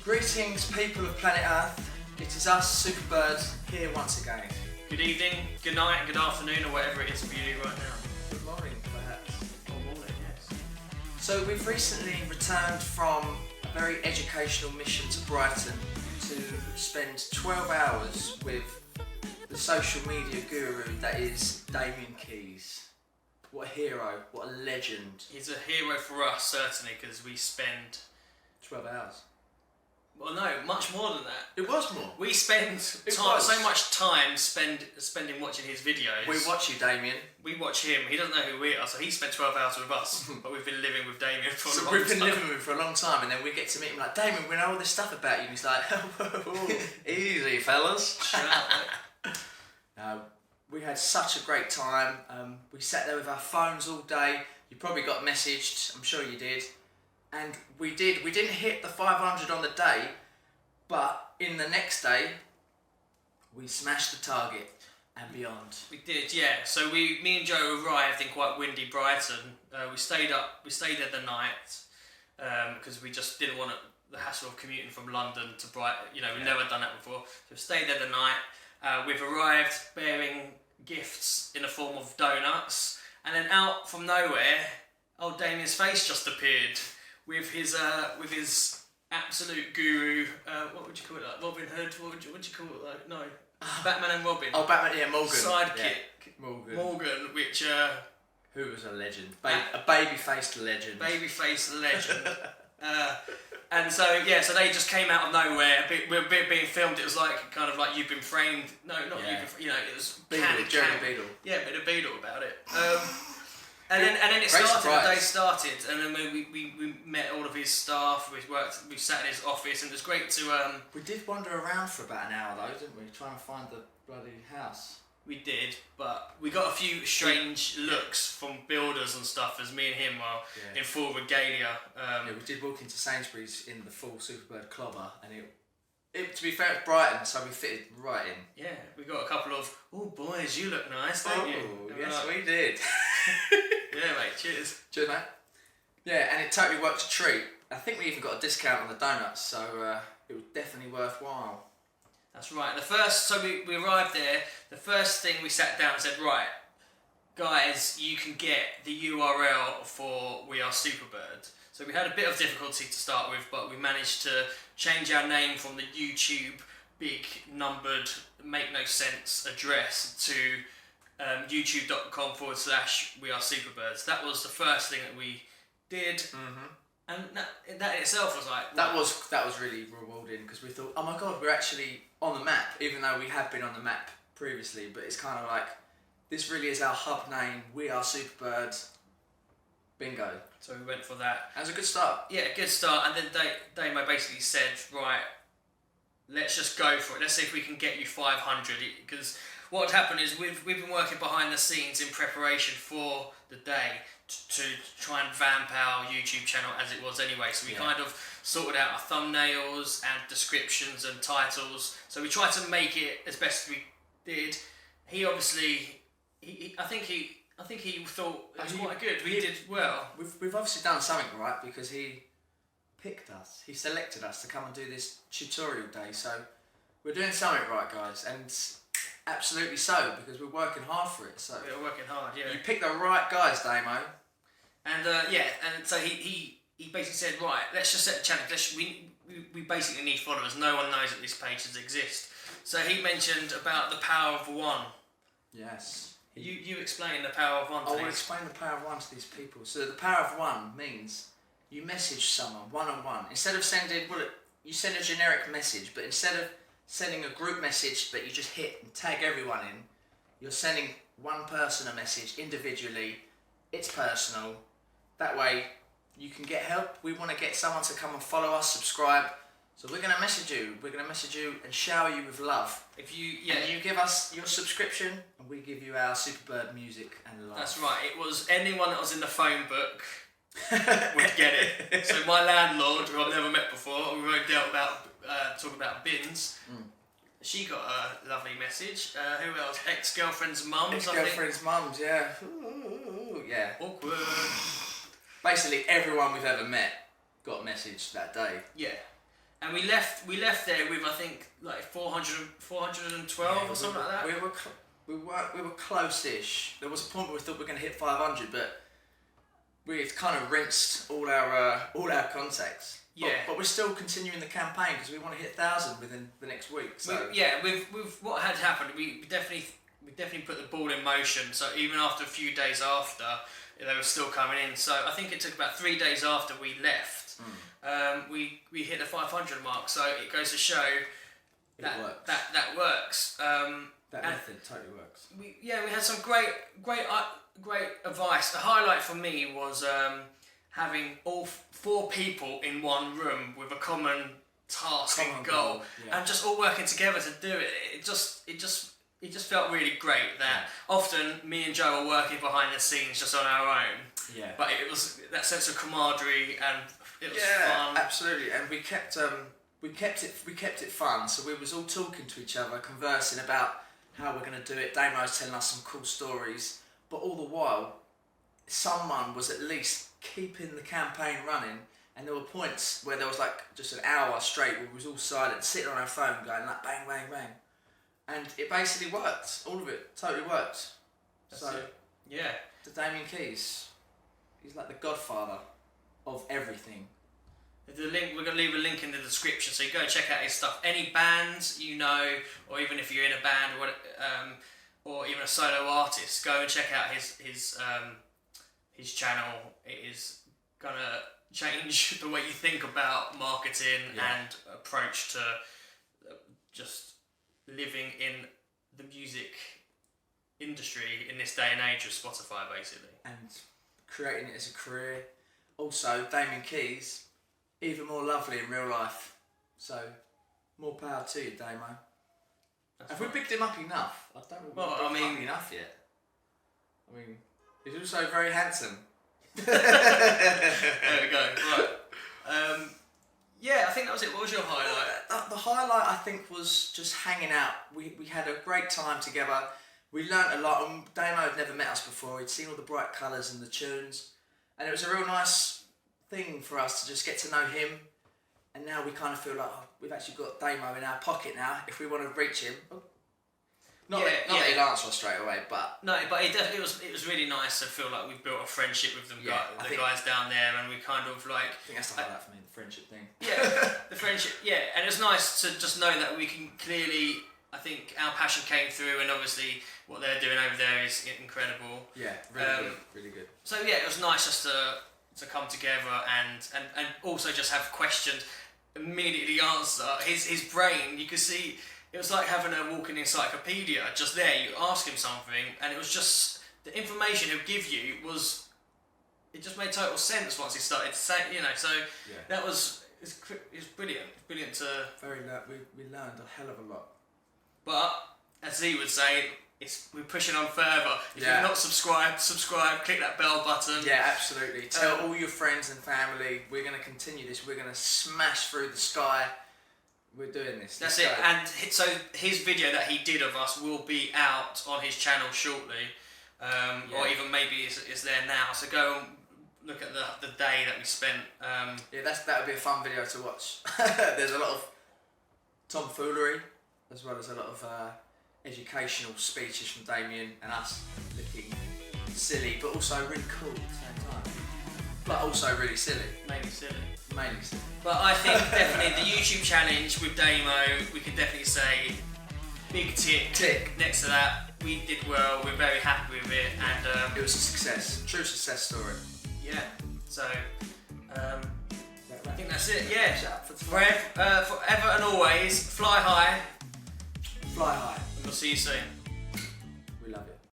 Greetings, people of planet Earth. It is us, Superbird, here once again. Good evening, good night, good afternoon, or whatever it is for you right now. Good morning, perhaps. Or morning, yes. So we've recently returned from a very educational mission to Brighton to spend 12 hours with the social media guru that is Damian. What a hero, what a legend. He's a hero for us, certainly, because we spend... 12 hours. Well, no, much more than that. It was more. We spend so much time spending watching his videos. We watch you, Damian. We watch him. He doesn't know who we are, so he spent 12 hours with us. But we've been living with Damian for a long time. We've been living with him for a long time, and then we get to meet him like, Damian, we know all this stuff about you. And he's like, easy, fellas. Shut up, mate. We had such a great time. We sat there with our phones all day. You probably got messaged, I'm sure you did. And we didn't hit the 500 on the day, but in the next day, we smashed the target and beyond. We did, yeah. So me and Joe arrived in quite windy Brighton. We stayed there the night, because we just didn't want the hassle of commuting from London to Brighton. You know, we've never done that before. So we stayed there the night. We've arrived bearing gifts in the form of donuts, and then out from nowhere, old Damian's face just appeared with his absolute guru. What would you call it? Like Robin Hood? What would you call it? Like no, Batman and Robin. Oh, Batman, yeah, Morgan. Sidekick, yeah. Morgan, which who was a legend, a baby-faced legend. Baby-faced legend. And so so they just came out of nowhere. We're being filmed. It was like kind of like You've Been Framed. No, not yeah. You've Been. You know, it was Jeremy Beadle. Yeah, a bit of Beadle about it. And then it started. The day started, and then we met all of his staff. We sat in his office, and it was great to. We did wander around for about an hour though, didn't we? Trying to find the bloody house. We did, but we got a few strange looks from builders and stuff as me and him were in full regalia. We did walk into Sainsbury's in the full Superbird clobber, and it to be fair, it's Brighton, so we fitted right in. Yeah, we got a couple of, oh boys, you look nice, don't you? Oh, yes we did. Yeah, mate, cheers. Cheers, mate. Yeah, and it totally worked a treat. I think we even got a discount on the donuts, so it was definitely worthwhile. That's right. We arrived there. The first thing we sat down and said, right, guys, you can get the URL for We Are Superbird. So we had a bit of difficulty to start with, but we managed to change our name from the YouTube big numbered make no sense address to youtube.com/We Are Superbirds. That was the first thing that we did. Mm-hmm. And that in itself was like... That was really rewarding, because we thought, oh my god, we're actually on the map, even though we have been on the map previously, but it's kind of like, this really is our hub name, We Are Superbird, bingo. So we went for that. That was a good start. Yeah, good start, and then Damo basically said, right, let's just go for it, let's see if we can get you 500, because what had happened is we've been working behind the scenes in preparation for the day, to try and vamp our YouTube channel as it was anyway. So we kind of sorted out our thumbnails and descriptions and titles. So we tried to make it as best we did. He obviously, I think he thought it was quite good. We did well. We've obviously done something right, because he picked us. He selected us to come and do this tutorial day. So we're doing something right, guys, and absolutely so, because we're working hard for it. So we're working hard. Yeah. You picked the right guys, Damo. And and so he basically said, right, let's just set the challenge. We basically need followers. No one knows that these pages exist. So he mentioned about the power of one. Yes. You explain the power of one. I will explain the power of one to these people. So the power of one means you message someone one-on-one. Instead of sending, you send a generic message, but instead of sending a group message that you just hit and tag everyone in, you're sending one person a message individually. It's personal. That way you can get help. We want to get someone to come and follow us, subscribe. So we're going to message you. We're going to message you and shower you with love. And you give us your subscription, and we give you our Superbird music and love. That's right. It was anyone that was in the phone book would get it. So my landlord, who I've never met before, we won't talk about bins. She got a lovely message. Who else? Ex-girlfriend's mums, Ex-girlfriend's mums, yeah. Ooh, yeah. Awkward. Basically, everyone we've ever met got a message that day. Yeah. And we left there with, I think, like 412 or something like that. We were close-ish. There was a point where we thought we were going to hit 500, but we had kind of rinsed all our contacts. Yeah. But we're still continuing the campaign because we want to hit 1,000 within the next week. So with what had happened, we definitely put the ball in motion. So even after a few days after, they were still coming in. So I think it took about 3 days after we left, we hit the 500 mark. So it goes to show that works. That method totally works. We had some great advice. The highlight for me was having all 4 people in one room with a common task and goal, and just all working together to do it. It just felt really great that often me and Joe are working behind the scenes just on our own. Yeah. But it was that sense of camaraderie, and it was fun. Absolutely. And we kept it fun. So we was all talking to each other, conversing about how we're going to do it. Damo's telling us some cool stories, but all the while, someone was at least keeping the campaign running. And there were points where there was like just an hour straight where we was all silent, sitting on our phone, going like bang, bang, bang. And it basically worked. All of it totally worked. That's it. Yeah. The Damian Keys, he's like the godfather of everything. The link, we're going to leave a link in the description, so you go and check out his stuff. Any bands you know, or even if you're in a band, or even a solo artist, go and check out his channel. It is going to change the way you think about marketing and approach to just living in the music industry in this day and age of Spotify, basically. And creating it as a career. Also, Damian Keys, even more lovely in real life. So, more power to you, Damo. Have we picked him up enough? I don't know if we've picked him up enough yet. I mean, he's also very handsome. There we go. Right. I think that was it. What was your highlight? The highlight, I think, was just hanging out. We had a great time together. We learnt a lot. And Damo had never met us before. He'd seen all the bright colours and the tunes. And it was a real nice thing for us to just get to know him. And now we kind of feel like we've actually got Damo in our pocket now. If we want to reach him, not that he'll answer us straight away, but it was really nice to feel like we've built a friendship with them, the guys down there, and we kind of like. I think that's the highlight for me, the friendship thing. Yeah, the friendship. Yeah, and it's nice to just know that we can clearly. I think our passion came through, and obviously what they're doing over there is incredible. Yeah, really good. So it was nice just to come together and also just have questions, immediately answer. His brain, you could see. It was like having a walking encyclopedia just there. You ask him something, and it was just the information he'll give you it just made total sense once he started to say, that was it's brilliant. It's brilliant to. We learned a hell of a lot. But as he would say, we're pushing on further. If you're not subscribed, click that bell button. Yeah, absolutely. Tell all your friends and family. We're going to continue this. We're going to smash through the sky. We're doing this. That's it. And so his video that he did of us will be out on his channel shortly, or even maybe it's there now. So go and look at the day that we spent. That would be a fun video to watch. There's a lot of tomfoolery, as well as a lot of educational speeches from Damian and us looking silly, but also really cool at the same time. But also really silly. Mainly silly. But I think definitely the YouTube challenge with Damo, we can definitely say big tick next to that. We did well, we're very happy with it, and it was a success, true success story. Yeah, so I think that's it, Forever and always, fly high. Fly high. We'll see you soon.